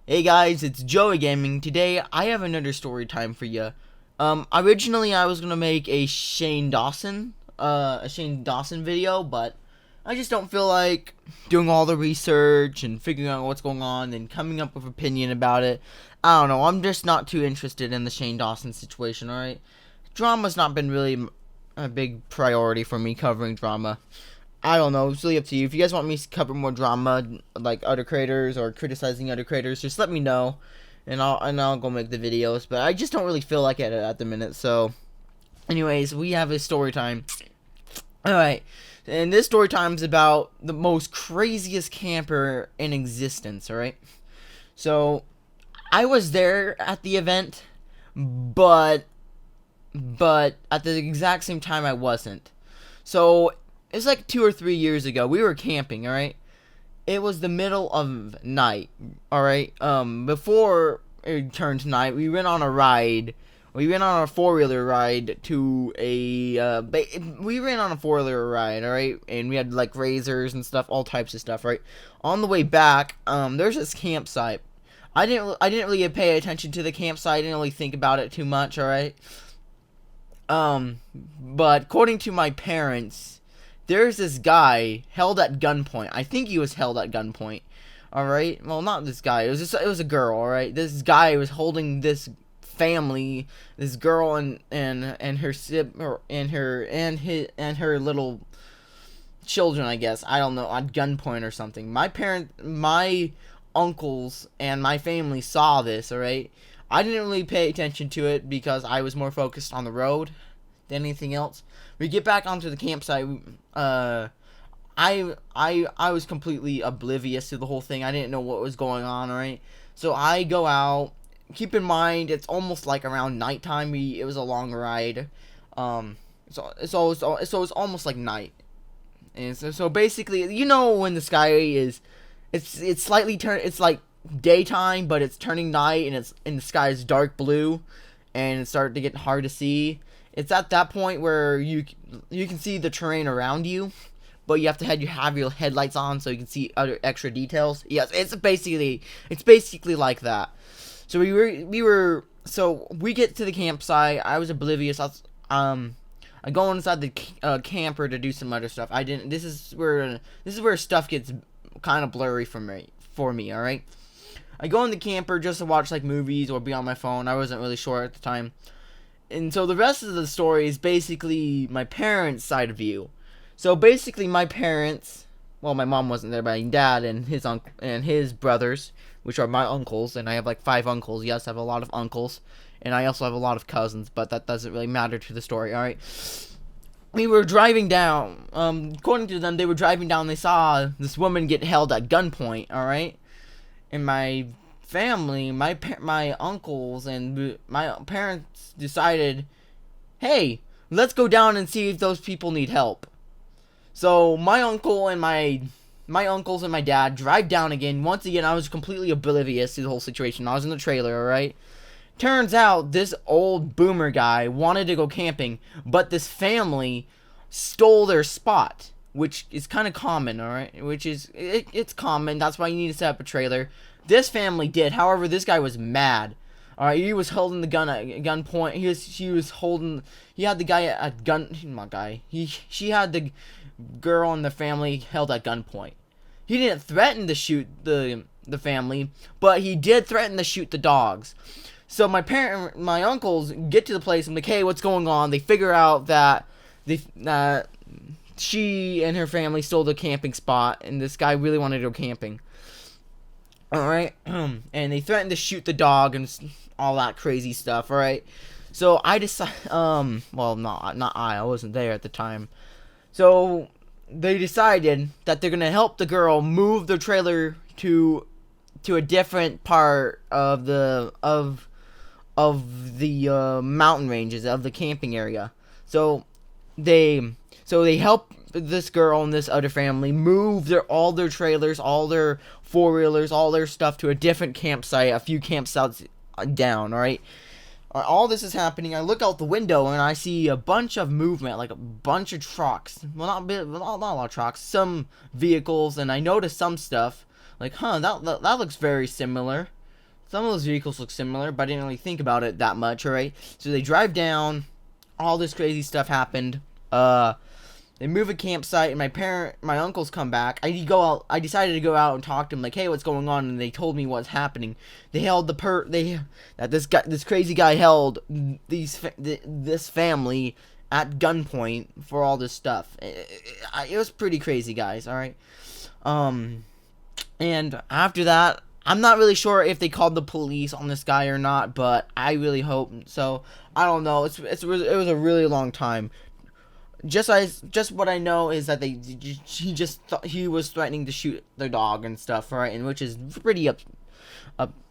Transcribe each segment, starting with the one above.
Hey guys, it's Joey Gaming. Today I have another story time for you. Originally I was gonna make a Shane Dawson video, but I just don't feel like doing all the research and figuring out what's going on and coming up with opinion about it. I don't know. I'm just not too interested in the Shane Dawson situation. All right, drama's not been really a big priority for me covering drama. I don't know. It's really up to you. If you guys want me to cover more drama, like other creators or criticizing other creators, just let me know, and I'll go make the videos. But I just don't really feel like it at the minute. So, anyways, we have a story time. All right, and this story time is about the most craziest camper in existence. All right, so I was there at the event, but at the exact same time I wasn't. So it's like 2 or 3 years ago. We were camping, alright? It was the middle of night, alright? Before it turned night, we went on a ride. We went on a four-wheeler ride to we ran on a four-wheeler ride, alright? And we had like razors and stuff, all types of stuff, right? On the way back, there's this campsite. I didn't really pay attention to the campsite. I didn't really think about it too much, alright? But according to my parents, there's this guy held at gunpoint. I think he was held at gunpoint. All right. Well, not this guy. It was a girl. All right. This guy was holding this family, this girl and her her little children. I guess I don't know, at gunpoint or something. My uncles and my family saw this. All right. I didn't really pay attention to it because I was more focused on the road than anything else. We get back onto the campsite. I was completely oblivious to the whole thing. I didn't know what was going on. Right, so I go out. Keep in mind, it's almost like around nighttime. It was a long ride. So it's almost like night. And so basically, you know, when the sky is, it's slightly it's like daytime, but it's turning night, and the sky is dark blue, and it's starting to get hard to see. It's at that point where you can see the terrain around you, but you have to have your headlights on so you can see other extra details. Yes, it's basically like that. So we get to the campsite. I was oblivious. I go inside the camper to do some other stuff. I didn't. This is where stuff gets kind of blurry for me. All right. I go in the camper just to watch like movies or be on my phone. I wasn't really sure at the time. And so the rest of the story is basically my parents' side of view. So basically my parents, well, my mom wasn't there, but my dad and his uncle and his brothers, which are my uncles, and I have like 5 uncles. Yes, I have a lot of uncles, and I also have a lot of cousins, but that doesn't really matter to the story. All right. We were driving down. According to them, they were driving down. They saw this woman get held at gunpoint. All right. And my family, my uncles and my parents decided, hey, let's go down and see if those people need help. So my uncles and my dad drive down again. Once again, I was completely oblivious to the whole situation. I was in the trailer, alright? Turns out this old boomer guy wanted to go camping, but this family stole their spot, which is kind of common, alright? It's common. That's why you need to set up a trailer. This family did. However, this guy was mad. Alright, he was holding the gun at gunpoint. He had the guy at gun. Not guy. She had the girl and the family held at gunpoint. He didn't threaten to shoot the family, but he did threaten to shoot the dogs. So my uncles get to the place and like, hey, what's going on? They figure out that she and her family stole the camping spot, and this guy really wanted to go camping. Alright, and they threatened to shoot the dog and all that crazy stuff, alright? So I decided, well, not I wasn't there at the time. So they decided that they're gonna help the girl move the trailer to a different part of the mountain ranges of the camping area. So they help this girl and this other family move all their trailers, all their four-wheelers, all their stuff to a different campsite, a few campsites down, alright? All this is happening. I look out the window and I see a bunch of movement, like a bunch of trucks. Well, not a lot of trucks, some vehicles, and I notice some stuff. Like, that looks very similar. Some of those vehicles look similar, but I didn't really think about it that much, alright? So they drive down, all this crazy stuff happened. They move a campsite, and my uncles come back. I decided to go out and talk to them, like, hey, what's going on? And they told me what's happening. They held this crazy guy held this family at gunpoint for all this stuff. It was pretty crazy, guys. All right. And after that, I'm not really sure if they called the police on this guy or not, but I really hope so. I don't know. It was a really long time. Just what I know is that he was threatening to shoot their dog and stuff, right? And which is pretty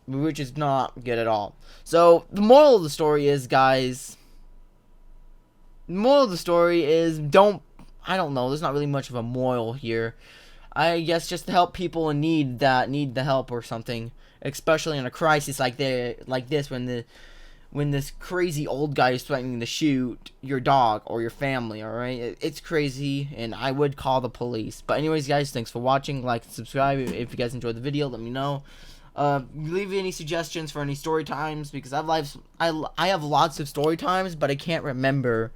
which is not good at all. So the moral of the story is, guys. The moral of the story is I don't know. There's not really much of a moral here. I guess just to help people in need that need the help or something, especially in a crisis like this when this crazy old guy is threatening to shoot your dog or your family. All right, it's crazy, and I would call the police. But anyways, guys, thanks for watching. Like and subscribe if you guys enjoyed the video. Let me know. Leave any suggestions for any story times, because I have lots of story times, but I can't remember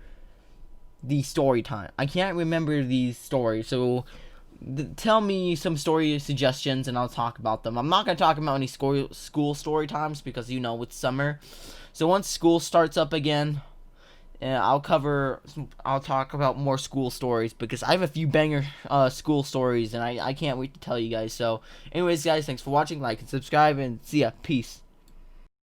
the story time. I can't remember these stories, so tell me some story suggestions and I'll talk about them. I'm not going to talk about any school story times because, you know, it's summer. So once school starts up again, I'll talk about more school stories, because I have a few banger school stories and I can't wait to tell you guys. So anyways, guys, thanks for watching. Like and subscribe, and see ya. Peace.